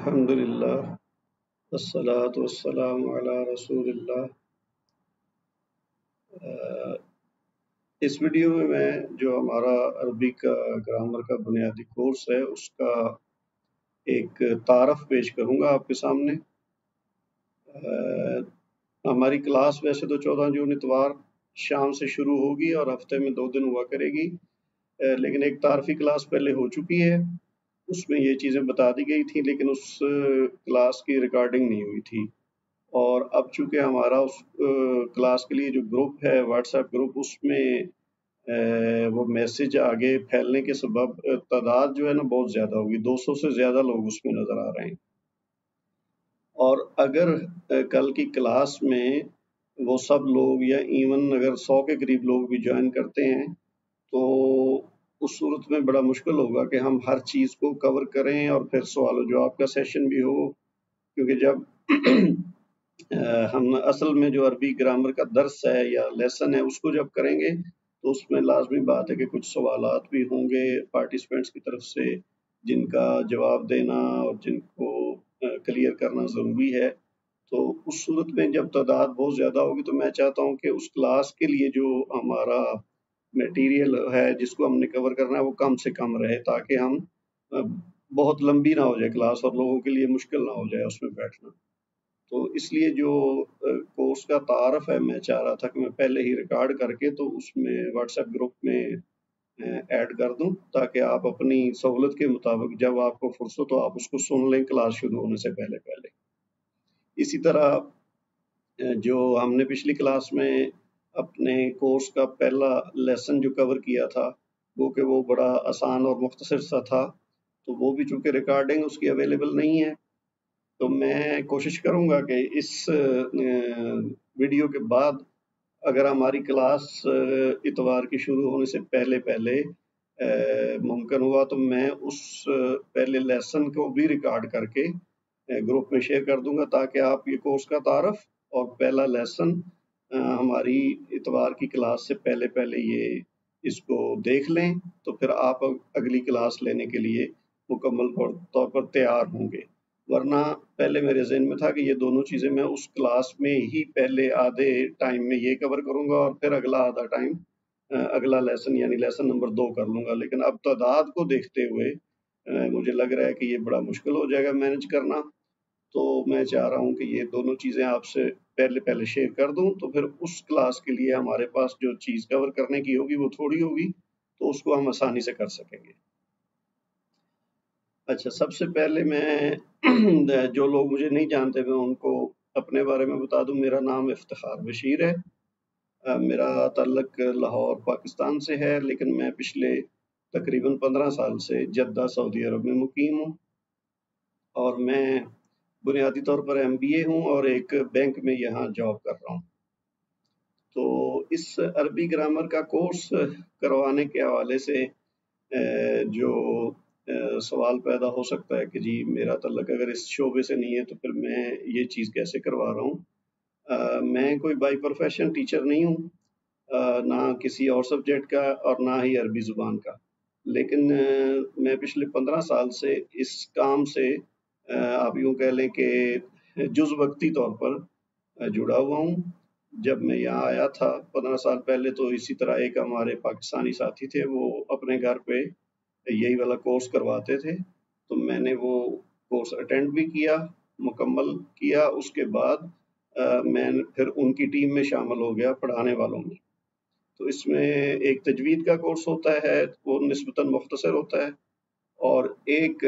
الحمدللہ والصلاة والسلام علی رسول اللہ۔ اس ویڈیو میں جو ہمارا عربی کا گرامر کا بنیادی کورس ہے اس کا ایک تعارف پیش کروں گا آپ کے سامنے۔ ہماری کلاس ویسے تو 14 جون اتوار شام سے شروع ہوگی اور ہفتے میں 2 دن ہوا کرے گی، لیکن ایک تعارفی کلاس پہلے ہو چکی ہے، اس میں یہ چیزیں بتا دی گئی تھی، لیکن اس کلاس کی ریکارڈنگ نہیں ہوئی تھی۔ اور اب چونکہ ہمارا اس کلاس کے لیے جو گروپ ہے واٹس ایپ گروپ، اس میں وہ میسج آگے پھیلنے کے سبب تعداد جو ہے نا بہت زیادہ ہوگی، 200 سے زیادہ لوگ اس میں نظر آ رہے ہیں۔ اور اگر کل کی کلاس میں وہ سب لوگ یا ایون اگر 100 کے قریب لوگ بھی جوائن کرتے ہیں تو اس صورت میں بڑا مشکل ہوگا کہ ہم ہر چیز کو کور کریں اور پھر سوال و جواب کا سیشن بھی ہو، کیونکہ جب ہم اصل میں جو عربی گرامر کا درس ہے یا لیسن ہے اس کو جب کریں گے تو اس میں لازمی بات ہے کہ کچھ سوالات بھی ہوں گے پارٹیسپینٹس کی طرف سے جن کا جواب دینا اور جن کو کلیئر کرنا ضروری ہے۔ تو اس صورت میں جب تعداد بہت زیادہ ہوگی تو میں چاہتا ہوں کہ اس کلاس کے لیے جو ہمارا میٹیریل ہے جس کو ہم نے کور کرنا ہے وہ کم سے کم رہے، تاکہ ہم بہت لمبی نہ ہو جائے کلاس اور لوگوں کے لیے مشکل نہ ہو جائے اس میں بیٹھنا۔ تو اس لیے جو کورس کا تعارف ہے میں چاہ رہا تھا کہ میں پہلے ہی ریکارڈ کر کے تو اس میں واٹس ایپ گروپ میں ایڈ کر دوں، تاکہ آپ اپنی سہولت کے مطابق جب آپ کو فرصت ہو آپ اس کو سن لیں کلاس شروع ہونے سے پہلے۔ اسی طرح جو ہم نے پچھلی کلاس میں اپنے کورس کا پہلا لیسن جو کور کیا تھا وہ کہ وہ بڑا آسان اور مختصر سا تھا، تو وہ بھی چونکہ ریکارڈنگ اس کی اویلیبل نہیں ہے تو میں کوشش کروں گا کہ اس ویڈیو کے بعد اگر ہماری کلاس اتوار کی شروع ہونے سے پہلے ممکن ہوا تو میں اس پہلے لیسن کو بھی ریکارڈ کر کے گروپ میں شیئر کر دوں گا، تاکہ آپ یہ کورس کا تعارف اور پہلا لیسن ہماری اتوار کی کلاس سے پہلے یہ اس کو دیکھ لیں، تو پھر آپ اگلی کلاس لینے کے لیے مکمل طور پر تیار ہوں گے۔ ورنہ پہلے میرے ذہن میں تھا کہ یہ دونوں چیزیں میں اس کلاس میں ہی پہلے آدھے ٹائم میں یہ کور کروں گا اور پھر اگلا آدھا ٹائم اگلا لیسن یعنی لیسن نمبر 2 کر لوں گا، لیکن اب تعداد کو دیکھتے ہوئے مجھے لگ رہا ہے کہ یہ بڑا مشکل ہو جائے گا مینج کرنا، تو میں چاہ رہا ہوں کہ یہ دونوں چیزیں آپ سے پہلے شیئر کر دوں، تو پھر اس کلاس کے لیے ہمارے پاس جو چیز کور کرنے کی ہوگی وہ تھوڑی ہوگی تو اس کو ہم آسانی سے کر سکیں گے۔ اچھا، سب سے پہلے میں جو لوگ مجھے نہیں جانتے میں ان کو اپنے بارے میں بتا دوں۔ میرا نام افتخار بشیر ہے، میرا تعلق لاہور پاکستان سے ہے، لیکن میں پچھلے تقریباً 15 سال سے جدہ سعودی عرب میں مقیم ہوں، اور میں بنیادی طور پر MBA ہوں اور ایک بینک میں یہاں جاب کر رہا ہوں۔ تو اس عربی گرامر کا کورس کروانے کے حوالے سے جو سوال پیدا ہو سکتا ہے کہ جی میرا تعلق اگر اس شعبے سے نہیں ہے تو پھر میں یہ چیز کیسے کروا رہا ہوں۔ میں کوئی بائی پروفیشن ٹیچر نہیں ہوں، نہ کسی اور سبجیکٹ کا اور نہ ہی عربی زبان کا، لیکن میں پچھلے 15 سال سے اس کام سے آپ یوں کہہ لیں کہ جز وقتی طور پر جڑا ہوا ہوں۔ جب میں یہاں آیا تھا 15 سال پہلے تو اسی طرح ایک ہمارے پاکستانی ساتھی تھے، وہ اپنے گھر پہ یہی والا کورس کرواتے تھے، تو میں نے وہ کورس اٹینڈ بھی کیا، مکمل کیا۔ اس کے بعد میں پھر ان کی ٹیم میں شامل ہو گیا پڑھانے والوں میں۔ تو اس میں ایک تجوید کا کورس ہوتا ہے، وہ نسبتاً مختصر ہوتا ہے، اور ایک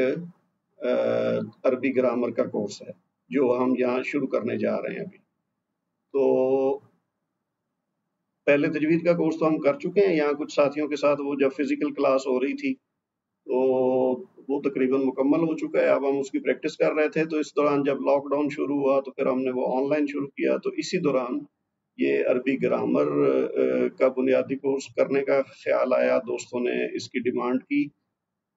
عربی گرامر کا کورس ہے جو ہم یہاں شروع کرنے جا رہے ہیں ابھی۔ تو پہلے تجوید کا کورس تو ہم کر چکے ہیں یہاں کچھ ساتھیوں کے ساتھ، وہ جب فزیکل کلاس ہو رہی تھی تو وہ تقریباً مکمل ہو چکا ہے، اب ہم اس کی پریکٹس کر رہے تھے۔ تو اس دوران جب لاک ڈاؤن شروع ہوا تو پھر ہم نے وہ آن لائن شروع کیا، تو اسی دوران یہ عربی گرامر کا بنیادی کورس کرنے کا خیال آیا، دوستوں نے اس کی ڈیمانڈ کی،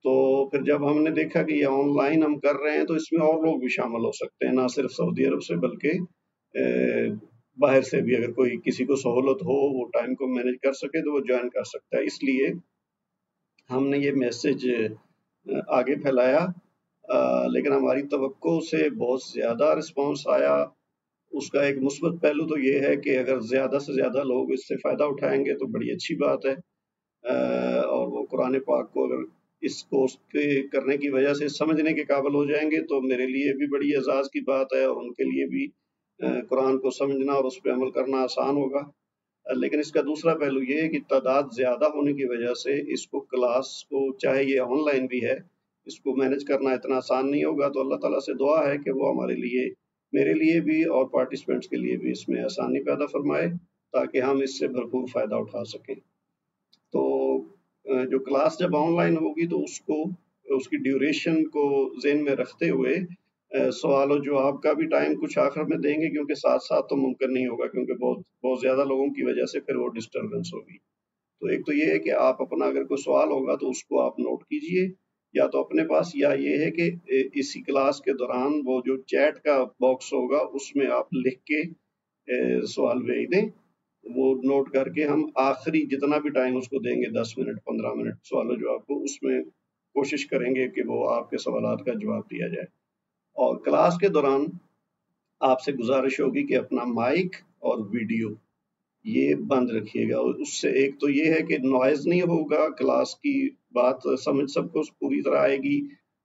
تو پھر جب ہم نے دیکھا کہ یہ آن لائن ہم کر رہے ہیں تو اس میں اور لوگ بھی شامل ہو سکتے ہیں، نہ صرف سعودی عرب سے بلکہ باہر سے بھی، اگر کوئی کسی کو سہولت ہو وہ ٹائم کو مینج کر سکے تو وہ جوائن کر سکتا ہے۔ اس لیے ہم نے یہ میسج آگے پھیلایا لیکن ہماری توقع سے بہت زیادہ رسپانس آیا۔ اس کا ایک مثبت پہلو تو یہ ہے کہ اگر زیادہ سے زیادہ لوگ اس سے فائدہ اٹھائیں گے تو بڑی اچھی بات ہے، اور وہ قرآن پاک کو اگر اس کورس کے کرنے کی وجہ سے سمجھنے کے قابل ہو جائیں گے تو میرے لیے بھی بڑی اعزاز کی بات ہے، اور ان کے لیے بھی قرآن کو سمجھنا اور اس پہ عمل کرنا آسان ہوگا۔ لیکن اس کا دوسرا پہلو یہ ہے کہ تعداد زیادہ ہونے کی وجہ سے اس کو کلاس کو، چاہے یہ آن لائن بھی ہے، اس کو مینج کرنا اتنا آسان نہیں ہوگا۔ تو اللہ تعالیٰ سے دعا ہے کہ وہ ہمارے لیے، میرے لیے بھی اور پارٹیسپینٹس کے لیے بھی اس میں آسانی پیدا فرمائے تاکہ ہم اس سے بھرپور فائدہ اٹھا سکیں۔ تو جو کلاس جب آن لائن ہوگی تو اس کی ڈیوریشن کو ذہن میں رکھتے ہوئے سوال و جواب کا بھی ٹائم کچھ آخر میں دیں گے، کیونکہ ساتھ ساتھ تو ممکن نہیں ہوگا، کیونکہ بہت زیادہ لوگوں کی وجہ سے پھر وہ ڈسٹربنس ہوگی۔ تو ایک تو یہ ہے کہ آپ اپنا اگر کوئی سوال ہوگا تو اس کو آپ نوٹ کیجئے یا تو اپنے پاس، یا یہ ہے کہ اسی کلاس کے دوران وہ جو چیٹ کا باکس ہوگا اس میں آپ لکھ کے سوال بھیج دیں، وہ نوٹ کر کے ہم آخری جتنا بھی ٹائم اس کو دیں گے، 10 منٹ 15 منٹ سوال و جواب کو، اس میں کوشش کریں گے کہ وہ آپ کے سوالات کا جواب دیا جائے۔ اور کلاس کے دوران آپ سے گزارش ہوگی کہ اپنا مائک اور ویڈیو یہ بند رکھیے گا۔ اس سے ایک تو یہ ہے کہ نوائز نہیں ہوگا، کلاس کی بات سمجھ سب کو پوری طرح آئے گی۔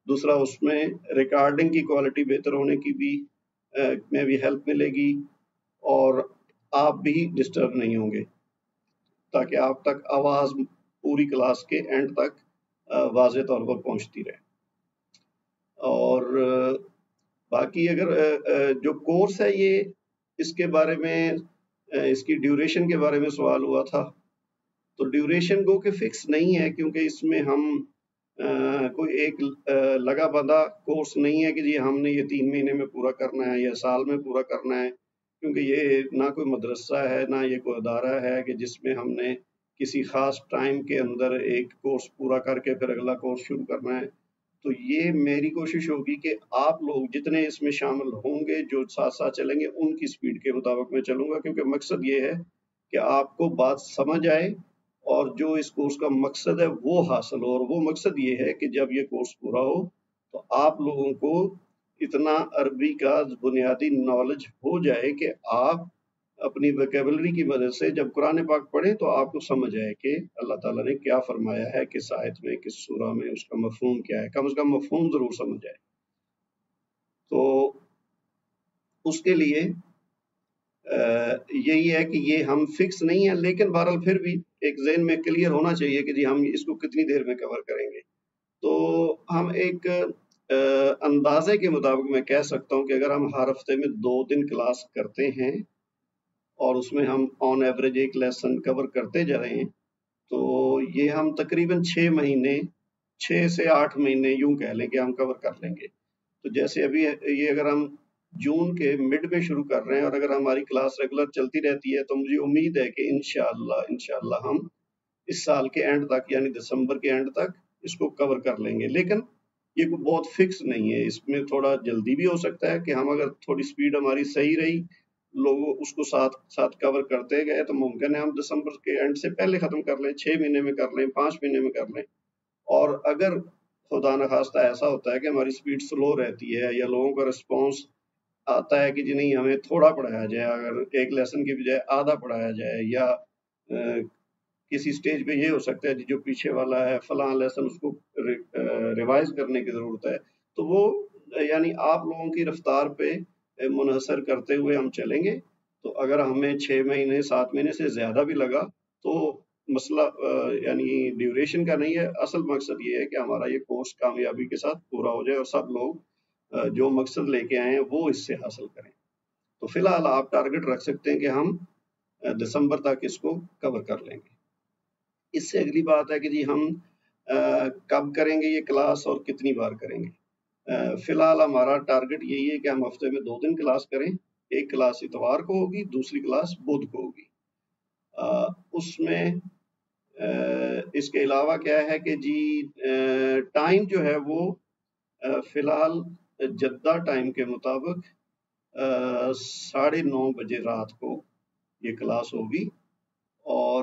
دوسرا اس میں ریکارڈنگ کی کوالٹی بہتر ہونے کی بھی میں بھی ہیلپ ملے گی، اور آپ بھی ڈسٹرب نہیں ہوں گے، تاکہ آپ تک آواز پوری کلاس کے اینڈ تک واضح طور پر پہنچتی رہے۔ اور باقی اگر جو کورس ہے یہ، اس کے بارے میں، اس کی ڈیوریشن کے بارے میں سوال ہوا تھا، تو ڈیوریشن کو کہ فکس نہیں ہے، کیونکہ اس میں ہم کوئی ایک لگا بندہ کورس نہیں ہے کہ جی ہم نے یہ 3 مہینے میں پورا کرنا ہے یا سال میں پورا کرنا ہے، کیونکہ یہ نہ کوئی مدرسہ ہے نہ یہ کوئی ادارہ ہے کہ جس میں ہم نے کسی خاص ٹائم کے اندر ایک کورس پورا کر کے پھر اگلا کورس شروع کرنا ہے۔ تو یہ میری کوشش ہوگی کہ آپ لوگ جتنے اس میں شامل ہوں گے، جو ساتھ ساتھ چلیں گے، ان کی سپیڈ کے مطابق میں چلوں گا، کیونکہ مقصد یہ ہے کہ آپ کو بات سمجھ آئے اور جو اس کورس کا مقصد ہے وہ حاصل ہو۔ اور وہ مقصد یہ ہے کہ جب یہ کورس پورا ہو تو آپ لوگوں کو اتنا عربی کا بنیادی نالج ہو جائے کہ آپ اپنی ویکیبلری کی مدد سے جب قرآن پاک پڑھیں تو آپ کو سمجھ آئے کہ اللہ تعالیٰ نے کیا فرمایا ہے، کس آیت میں، کس سورہ میں، اس کا مفہوم کیا ہے، کم از کم مفہوم ضرور سمجھ آئے۔ تو اس کے لیے یہی ہے کہ یہ ہم فکس نہیں ہے، لیکن بہرحال پھر بھی ایک ذہن میں کلیئر ہونا چاہیے کہ جی ہم اس کو کتنی دیر میں کور کریں گے۔ تو ہم ایک اندازے کے مطابق میں کہہ سکتا ہوں کہ اگر ہم ہر ہفتے میں 2 دن کلاس کرتے ہیں اور اس میں ہم آن ایوریج ایک لیسن کور کرتے جا رہے ہیں، تو یہ ہم تقریباً 6 مہینے، 6 سے 8 مہینے یوں کہہ لیں کہ ہم کور کر لیں گے۔ تو جیسے ابھی یہ اگر ہم جون کے مڈ میں شروع کر رہے ہیں اور اگر ہماری کلاس ریگولر چلتی رہتی ہے تو مجھے امید ہے کہ انشاءاللہ ہم اس سال کے اینڈ تک، یعنی دسمبر کے اینڈ تک اس کو کور کر لیں گے۔ لیکن یہ کوئی بہت فکس نہیں ہے، اس میں تھوڑا جلدی بھی ہو سکتا ہے کہ ہم اگر تھوڑی سپیڈ ہماری صحیح رہی، لوگ اس کو ساتھ کور کرتے گئے، تو ممکن ہے ہم دسمبر کے اینڈ سے پہلے ختم کر لیں، 6 مہینے میں کر لیں، 5 مہینے میں کر لیں۔ اور اگر خدا نخواستہ ایسا ہوتا ہے کہ ہماری سپیڈ سلو رہتی ہے یا لوگوں کا رسپانس آتا ہے کہ جی نہیں ہمیں تھوڑا پڑھایا جائے، اگر ایک لیسن کی بجائے آدھا پڑھایا جائے، یا کسی سٹیج پہ یہ ہو سکتا ہے جو پیچھے والا ہے فلاں لیسن اس کو ریوائز کرنے کی ضرورت ہے، تو وہ یعنی آپ لوگوں کی رفتار پہ منحصر کرتے ہوئے ہم چلیں گے۔ تو اگر ہمیں 6 مہینے 7 مہینے سے زیادہ بھی لگا تو مسئلہ یعنی ڈیوریشن کا نہیں ہے، اصل مقصد یہ ہے کہ ہمارا یہ کورس کامیابی کے ساتھ پورا ہو جائے اور سب لوگ جو مقصد لے کے آئے ہیں وہ اس سے حاصل کریں۔ تو فی الحال آپ ٹارگٹ رکھ سکتے ہیں کہ ہم دسمبر تک اس کو کور کر لیں گے۔ اس سے اگلی بات ہے کہ جی ہم کب کریں گے یہ کلاس اور کتنی بار کریں گے۔ فی الحال ہمارا ٹارگٹ یہی ہے کہ ہم ہفتے میں 2 دن کلاس کریں، ایک کلاس اتوار کو ہوگی، دوسری کلاس بدھ کو ہوگی۔ اس میں اس کے علاوہ کیا ہے کہ جی ٹائم جو ہے وہ فی الحال جدہ ٹائم کے مطابق 9:30 بجے رات کو یہ کلاس ہوگی، اور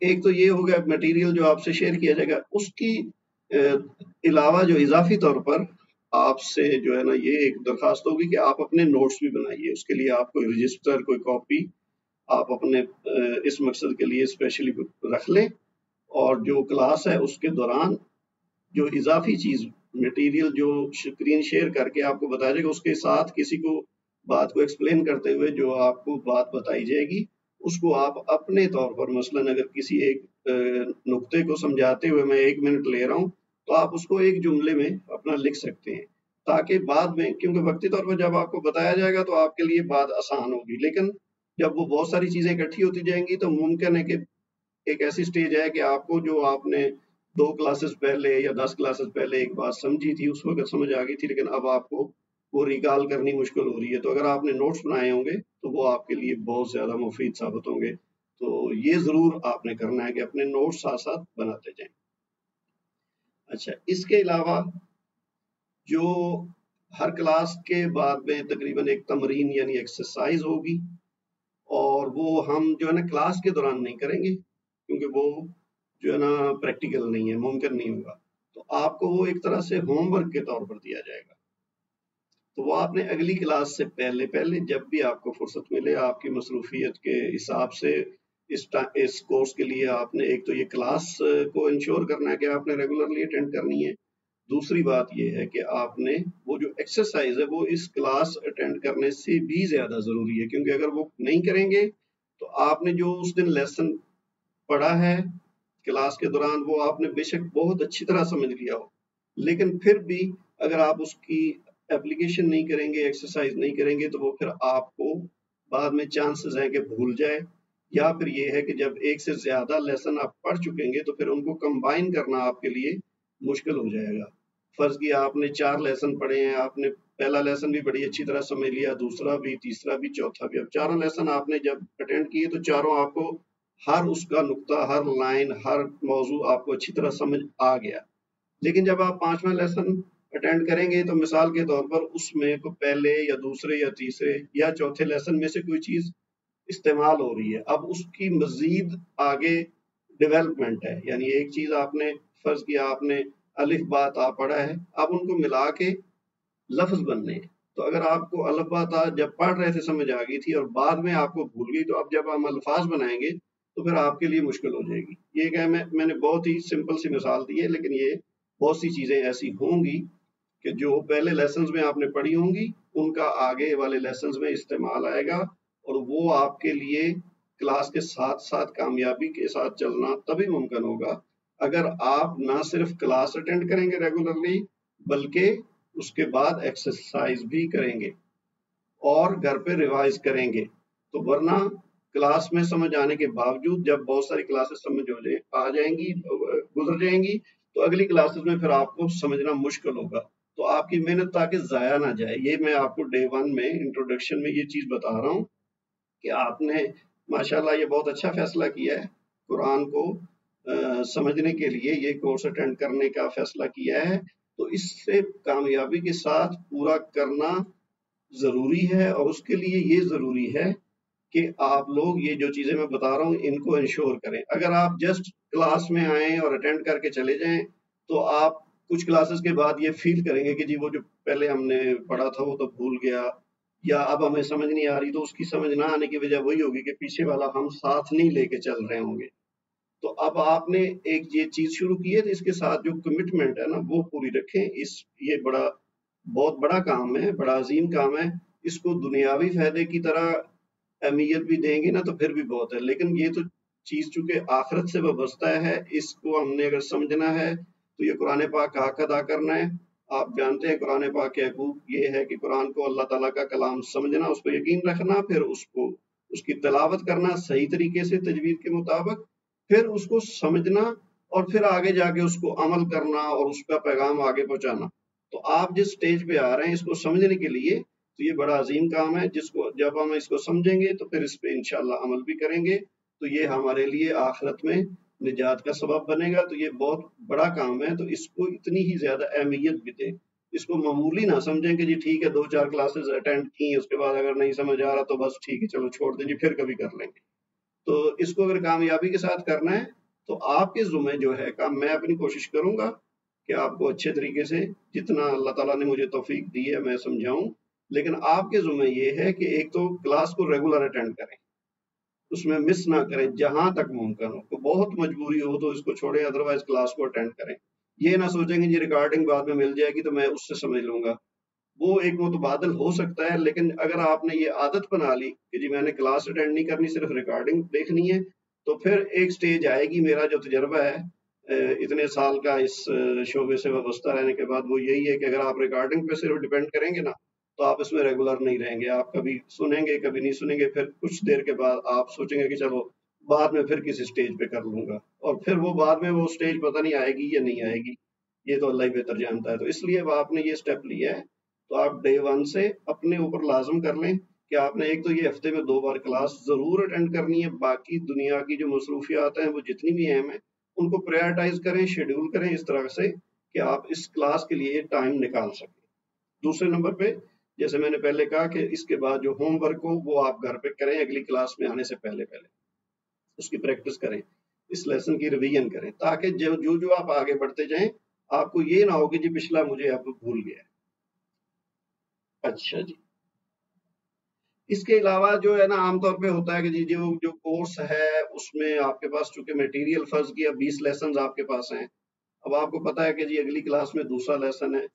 ایک تو یہ ہو گیا مٹیریل جو آپ سے شیئر کیا جائے گا، اس کی علاوہ جو اضافی طور پر آپ سے جو ہے نا یہ ایک درخواست ہوگی کہ آپ اپنے نوٹس بھی بنائیے. اس کے لیے آپ کوئی رجسٹر، کوئی کاپی آپ اپنے اس مقصد کے لیے اسپیشلی رکھ لیں، اور جو کلاس ہے اس کے دوران جو اضافی چیز مٹیریل جو اسکرین شیئر کر کے آپ کو بتایا جائے گا، اس کے ساتھ کسی کو بات کو ایکسپلین کرتے ہوئے جو آپ کو بات بتائی جائے گی، اس کو آپ اپنے طور پر مثلاً اگر کسی ایک نقطے کو سمجھاتے ہوئے میں 1 منٹ لے رہا ہوں، تو آپ اس کو ایک جملے میں اپنا لکھ سکتے ہیں، تاکہ بعد میں، کیونکہ وقتی طور پر جب آپ کو بتایا جائے گا تو آپ کے لیے بات آسان ہوگی، لیکن جب وہ بہت ساری چیزیں اکٹھی ہوتی جائیں گی تو ممکن ہے کہ ایک ایسی سٹیج ہے کہ آپ کو جو آپ نے 2 کلاسز پہلے یا 10 کلاسز پہلے ایک بات سمجھی تھی اس وقت سمجھ آ گئی تھی، لیکن اب آپ کو وہ ریکال کرنی مشکل ہو رہی ہے. تو اگر آپ نے نوٹس بنائے ہوں گے تو وہ آپ کے لیے بہت زیادہ مفید ثابت ہوں گے. تو یہ ضرور آپ نے کرنا ہے کہ اپنے نوٹس ساتھ ساتھ بناتے جائیں. اچھا، اس کے علاوہ جو ہر کلاس کے بعد میں تقریباً ایک تمرین یعنی ایکسرسائز ہوگی، اور وہ ہم جو ہے نا کلاس کے دوران نہیں کریں گے، کیونکہ وہ جو ہے نا پریکٹیکل نہیں ہے، ممکن نہیں ہوگا. تو آپ کو وہ ایک طرح سے ہوم ورک کے طور پر دیا جائے گا. تو وہ آپ نے اگلی کلاس سے پہلے جب بھی آپ کو فرصت ملے، آپ کی مصروفیت کے حساب سے اس کورس کے لیے آپ نے ایک تو یہ کلاس کو انشور کرنا ہے کہ آپ نے ریگولرلی اٹینڈ کرنی ہے. دوسری بات یہ ہے کہ آپ نے وہ جو ایکسرسائز ہے وہ اس کلاس اٹینڈ کرنے سے بھی زیادہ ضروری ہے، کیونکہ اگر وہ نہیں کریں گے تو آپ نے جو اس دن لیسن پڑھا ہے کلاس کے دوران وہ آپ نے بے شک بہت اچھی طرح سمجھ لیا ہو، لیکن پھر بھی اگر آپ اس کی اپلیکیشن نہیں کریں گے، ایکسرسائز نہیں کریں گے، تو وہ پھر آپ کو بعد میں چانسز ہیں کہ بھول جائے، یا پھر یہ ہے کہ جب ایک سے زیادہ لیسن آپ پڑھ چکیں گے تو پھر ان کو کمبائن کرنا آپ کے لیے مشکل ہو جائے گا. فرض کیا آپ نے 4 لیسن پڑھے ہیں، آپ نے پہلا لیسن بھی بڑی اچھی طرح سمجھ لیا، دوسرا بھی، تیسرا بھی، چوتھا بھی. اب چاروں لیسن آپ نے جب اٹینڈ کیے تو چاروں آپ کو ہر اس کا نقطہ، ہر لائن، ہر موضوع آپ کو اچھی طرح سمجھ آ گیا. لیکن جب آپ 5واں لیسن اٹینڈ کریں گے تو مثال کے طور پر اس میں کو پہلے یا دوسرے یا تیسرے یا چوتھے لیسن میں سے کوئی چیز استعمال ہو رہی ہے، اب اس کی مزید آگے ڈیولپمنٹ ہے. یعنی ایک چیز آپ نے فرض کیا آپ نے الف با تا پڑھا ہے، اب ان کو ملا کے لفظ بننے ہیں. تو اگر آپ کو الف با تا جب پڑھ رہے تھے سمجھ آ گئی تھی اور بعد میں آپ کو بھول گئی، تو اب جب ہم الفاظ بنائیں گے تو پھر آپ کے لیے مشکل ہو جائے گی. یہ کہ میں نے بہت ہی سمپل سی مثال دی ہے، لیکن یہ بہت سی چیزیں ایسی ہوں گی کہ جو پہلے لیسنز میں آپ نے پڑھی ہوں گی ان کا آگے والے لیسنز میں استعمال آئے گا، اور وہ آپ کے لیے کلاس کے ساتھ ساتھ کامیابی کے ساتھ چلنا تبھی ممکن ہوگا اگر آپ نہ صرف کلاس اٹینڈ کریں گے ریگولرلی، بلکہ اس کے بعد ایکسرسائز بھی کریں گے اور گھر پہ ریوائز کریں گے. تو ورنہ کلاس میں سمجھ آنے کے باوجود جب بہت ساری کلاسز سمجھ آ جائیں گی، گزر جائیں گی، تو اگلی کلاسز میں پھر آپ کو سمجھنا مشکل ہوگا. تو آپ کی محنت تاکہ ضائع نہ جائے، یہ میں آپ کو ڈے 1 میں انٹروڈکشن میں یہ چیز بتا رہا ہوں کہ آپ نے ماشاءاللہ یہ بہت اچھا فیصلہ کیا ہے، قرآن کو سمجھنے کے لیے یہ کورس اٹینڈ کرنے کا فیصلہ کیا ہے. تو اس سے کامیابی کے ساتھ پورا کرنا ضروری ہے، اور اس کے لیے یہ ضروری ہے کہ آپ لوگ یہ جو چیزیں میں بتا رہا ہوں ان کو انشور کریں. اگر آپ جسٹ کلاس میں آئیں اور اٹینڈ کر کے چلے جائیں تو آپ کچھ کلاسز کے بعد یہ فیل کریں گے کہ جی وہ جو پہلے ہم نے پڑھا تھا وہ تو بھول گیا، یا اب ہمیں سمجھ نہیں آ رہی. تو اس کی سمجھ نہ آنے کی وجہ وہی ہوگی کہ پیچھے والا ہم ساتھ نہیں لے کے چل رہے ہوں گے. تو اب آپ نے ایک یہ چیز شروع کی ہے تو اس کے ساتھ جو کمٹمنٹ ہے نا وہ پوری رکھیں. یہ بہت بڑا کام ہے، بڑا عظیم کام ہے. اس کو دنیاوی فائدے کی طرح اہمیت بھی دیں گے نا تو پھر بھی بہت ہے، لیکن یہ تو چیز چونکہ آخرت سے وابستہ ہے، اس کو ہم نے اگر سمجھنا ہے تو یہ قرآن پاک کا حق ادا کرنا ہے. آپ جانتے ہیں قرآن پاک کے حقوق یہ ہے کہ قرآن کو اللہ تعالیٰ کا کلام سمجھنا، اس پر یقین رکھنا، پھر اس کی تلاوت کرنا صحیح طریقے سے تجوید کے مطابق، پھر اس کو سمجھنا، اور پھر آگے جا کے اس کو عمل کرنا اور اس کا پیغام آگے پہنچانا. تو آپ جس سٹیج پہ آ رہے ہیں اس کو سمجھنے کے لیے تو یہ بڑا عظیم کام ہے، جس کو جب ہم اس کو سمجھیں گے تو پھر اس پہ انشاءاللہ عمل بھی کریں گے تو یہ ہمارے لیے آخرت میں نجات کا سبب بنے گا. تو یہ بہت بڑا کام ہے، تو اس کو اتنی ہی زیادہ اہمیت بھی دیں. اس کو معمولی نہ سمجھیں کہ جی ٹھیک ہے 2-4 کلاسز اٹینڈ کی اس کے بعد اگر نہیں سمجھ آ رہا تو بس ٹھیک ہے چلو چھوڑ دیں جی پھر کبھی کر لیں گے. تو اس کو اگر کامیابی کے ساتھ کرنا ہے تو آپ کے ذمہ جو ہے کام، میں اپنی کوشش کروں گا کہ آپ کو اچھے طریقے سے جتنا اللہ تعالیٰ نے مجھے توفیق دی ہے میں سمجھاؤں، لیکن آپ کے ذمہ یہ ہے کہ ایک تو کلاس کو ریگولر اٹینڈ کریں، اس میں مس نہ کریں جہاں تک ممکن ہو، تو بہت مجبوری ہو تو اس کو چھوڑیں، ادروائز کلاس کو اٹینڈ کریں۔ یہ نہ سوچیں گے جی ریکارڈنگ بعد میں مل جائے گی تو میں اس سے سمجھ لوں گا، وہ ایک متبادل ہو سکتا ہے، لیکن اگر آپ نے یہ عادت بنا لی کہ جی میں نے کلاس اٹینڈ نہیں کرنی، صرف ریکارڈنگ دیکھنی ہے، تو پھر ایک سٹیج آئے گی، میرا جو تجربہ ہے اتنے سال کا اس شعبے سے وابستہ رہنے کے بعد، وہ یہی ہے کہ اگر آپ ریکارڈنگ پہ صرف ڈیپینڈ کریں گے نا تو آپ اس میں ریگولر نہیں رہیں گے، آپ کبھی سنیں گے کبھی نہیں سنیں گے، پھر کچھ دیر کے بعد آپ سوچیں گے کہ چلو بعد میں پھر کسی سٹیج پہ کر لوں گا، اور پھر وہ بعد میں وہ سٹیج پتہ نہیں آئے گی یا نہیں آئے گی، یہ تو اللہ ہی بہتر جانتا ہے۔ تو اس لیے اب آپ نے یہ سٹیپ لیا ہے تو آپ ڈے ون سے اپنے اوپر لازم کر لیں کہ آپ نے ایک تو یہ ہفتے میں 2 بار کلاس ضرور اٹینڈ کرنی ہے، باقی دنیا کی جو مصروفیات ہیں وہ جتنی بھی اہم ہیں ان کو پریارٹائز کریں، شیڈول کریں اس طرح سے کہ آپ اس کلاس کے لیے ٹائم نکال سکیں۔ دوسرے نمبر پہ جیسے میں نے پہلے کہا کہ اس کے بعد جو ہوم ورک ہو وہ آپ گھر پہ کریں، اگلی کلاس میں آنے سے پہلے اس کی پریکٹس کریں، اس لیسن کی ریویژن کریں، تاکہ جو آپ آگے بڑھتے جائیں آپ کو یہ نہ ہو کہ جی پچھلا مجھے اب بھول گیا۔ اچھا جی، اس کے علاوہ جو ہے نا عام طور پہ ہوتا ہے کہ جی جو کورس ہے اس میں آپ کے پاس چونکہ میٹیریل فرض کیا 20 لیسنز آپ کے پاس ہیں، اب آپ کو پتا ہے کہ جی اگلی کلاس میں دوسرا لیسن ہے،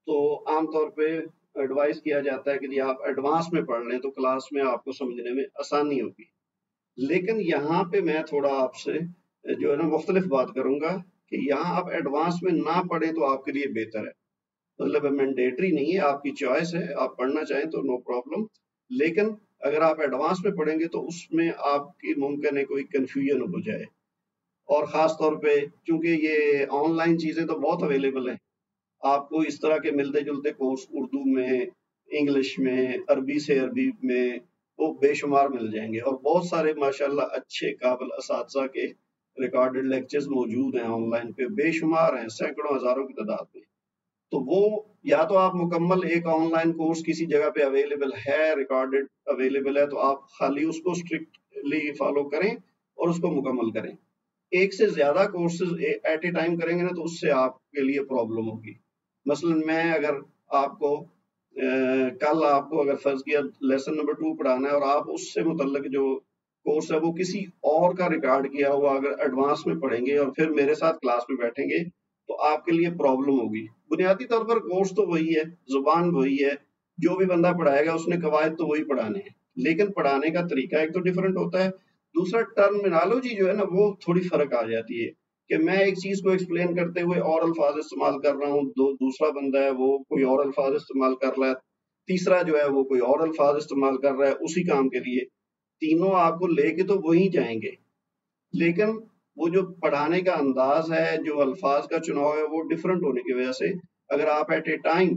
تو عام طور پہ ایڈوائز کیا جاتا ہے کہ جی آپ ایڈوانس میں پڑھ لیں تو کلاس میں آپ کو سمجھنے میں آسانی ہوگی، لیکن یہاں پہ میں تھوڑا آپ سے جو ہے نا مختلف بات کروں گا کہ یہاں آپ ایڈوانس میں نہ پڑھیں تو آپ کے لیے بہتر ہے، مطلب مینڈیٹری نہیں ہے، آپ کی چوائس ہے، آپ پڑھنا چاہیں تو نو پرابلم، لیکن اگر آپ ایڈوانس میں پڑھیں گے تو اس میں آپ کی ممکن ہے کوئی کنفیوژن ہو جائے، اور خاص طور پہ چونکہ یہ آن لائن چیزیں تو بہت اویلیبل ہیں، آپ کو اس طرح کے ملتے جلتے کورس اردو میں، انگلش میں، عربی سے عربی میں وہ بے شمار مل جائیں گے، اور بہت سارے ماشاءاللہ اچھے قابل اساتذہ کے ریکارڈڈ لیکچرز موجود ہیں آن لائن پہ، بے شمار ہیں، سینکڑوں ہزاروں کی تعداد میں، تو وہ یا تو آپ مکمل ایک آن لائن کورس کسی جگہ پہ اویلیبل ہے، ریکارڈڈ اویلیبل ہے، تو آپ خالی اس کو اسٹرکٹلی فالو کریں اور اس کو مکمل کریں، ایک سے زیادہ کورسز ایٹ اے ٹائم کریں گے نا تو اس سے آپ کے لیے پرابلم ہوگی۔ مثلا میں اگر آپ کو کل آپ کو اگر فرض کیا لیسن نمبر 2 پڑھانا ہے اور آپ اس سے متعلق جو کورس ہے وہ کسی اور کا ریکارڈ کیا ہوا اگر ایڈوانس میں پڑھیں گے اور پھر میرے ساتھ کلاس میں بیٹھیں گے تو آپ کے لیے پرابلم ہوگی۔ بنیادی طور پر کورس تو وہی ہے، زبان وہی ہے، جو بھی بندہ پڑھائے گا اس نے قواعد تو وہی پڑھانے ہیں، لیکن پڑھانے کا طریقہ ایک تو ڈیفرنٹ ہوتا ہے، دوسرا ٹرمینالوجی جو ہے نا وہ تھوڑی فرق آ جاتی ہے کہ میں ایک چیز کو ایکسپلین کرتے ہوئے اور الفاظ استعمال کر رہا ہوں، دوسرا بندہ ہے وہ کوئی اور الفاظ استعمال کر رہا ہے، تیسرا جو ہے وہ کوئی اور الفاظ استعمال کر رہا ہے اسی کام کے لیے، تینوں آپ کو لے کے تو وہی جائیں گے، لیکن وہ جو پڑھانے کا انداز ہے، جو الفاظ کا چناؤ ہے وہ ڈیفرنٹ ہونے کی وجہ سے اگر آپ ایٹ اے ٹائم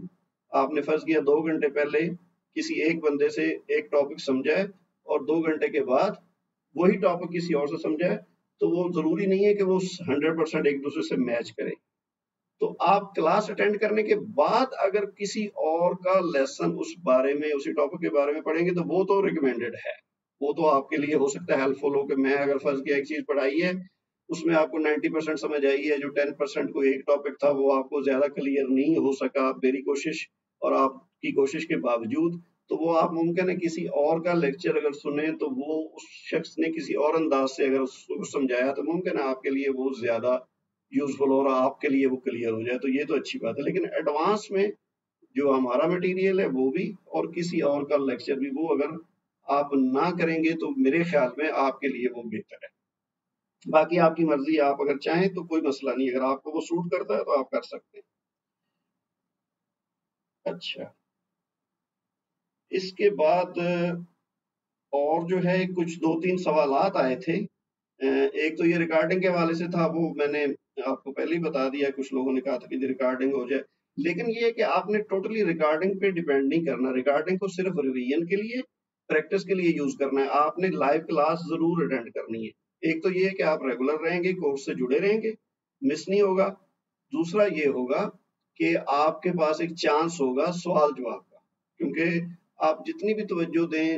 آپ نے فرض کیا 2 گھنٹے پہلے کسی ایک بندے سے ایک ٹاپک سمجھا ہے اور 2 گھنٹے کے بعد وہی ٹاپک کسی اور سے سمجھا ہے تو وہ ضروری نہیں ہے کہ وہ 100% ایک دوسرے سے میچ کرے، تو آپ کلاس اٹینڈ کرنے کے بعد اگر کسی اور کا لیسن اس بارے میں اسی ٹاپک کے بارے میں پڑھیں گے تو وہ تو ریکمینڈڈ ہے، وہ تو آپ کے لیے ہو سکتا ہے ہیلپ فل ہو کہ میں اگر فرض کیا ایک چیز پڑھائی ہے اس میں آپ کو 90% سمجھ آئی ہے، جو 10% کوئی ایک ٹاپک تھا وہ آپ کو زیادہ کلیئر نہیں ہو سکا میری کوشش اور آپ کی کوشش کے باوجود، تو وہ آپ ممکن ہے کسی اور کا لیکچر اگر سنیں تو وہ اس شخص نے کسی اور انداز سے اگر اس کو سمجھایا تو ممکن ہے آپ کے لیے وہ زیادہ یوزفل اور آپ کے لیے وہ کلیئر ہو جائے، تو یہ تو اچھی بات ہے، لیکن ایڈوانس میں جو ہمارا مٹیریل ہے وہ بھی اور کسی اور کا لیکچر بھی وہ اگر آپ نہ کریں گے تو میرے خیال میں آپ کے لیے وہ بہتر ہے، باقی آپ کی مرضی، آپ اگر چاہیں تو کوئی مسئلہ نہیں، اگر آپ کو وہ سوٹ کرتا ہے تو آپ کر سکتے ہیں۔ اچھا، اس کے بعد اور جو ہے کچھ 2-3 سوالات آئے تھے، ایک تو یہ ریکارڈنگ کے حوالے سے تھا، وہ میں نے آپ کو پہلے ہی بتا دیا، کچھ لوگوں نے کہا تھا کہ ریکارڈنگ ہو جائے، لیکن یہ ہے کہ آپ نے ٹوٹلی ریکارڈنگ پہ ڈیپینڈ نہیں کرنا، ریکارڈنگ کو صرف ریویژن کے لیے پریکٹس کے لیے یوز کرنا ہے، آپ نے لائیو کلاس ضرور اٹینڈ کرنی ہے، ایک تو یہ ہے کہ آپ ریگولر رہیں گے، کورس سے جڑے رہیں گے، مس نہیں ہوگا، دوسرا یہ ہوگا کہ آپ کے پاس ایک چانس ہوگا سوال جواب کا، کیونکہ آپ جتنی بھی توجہ دیں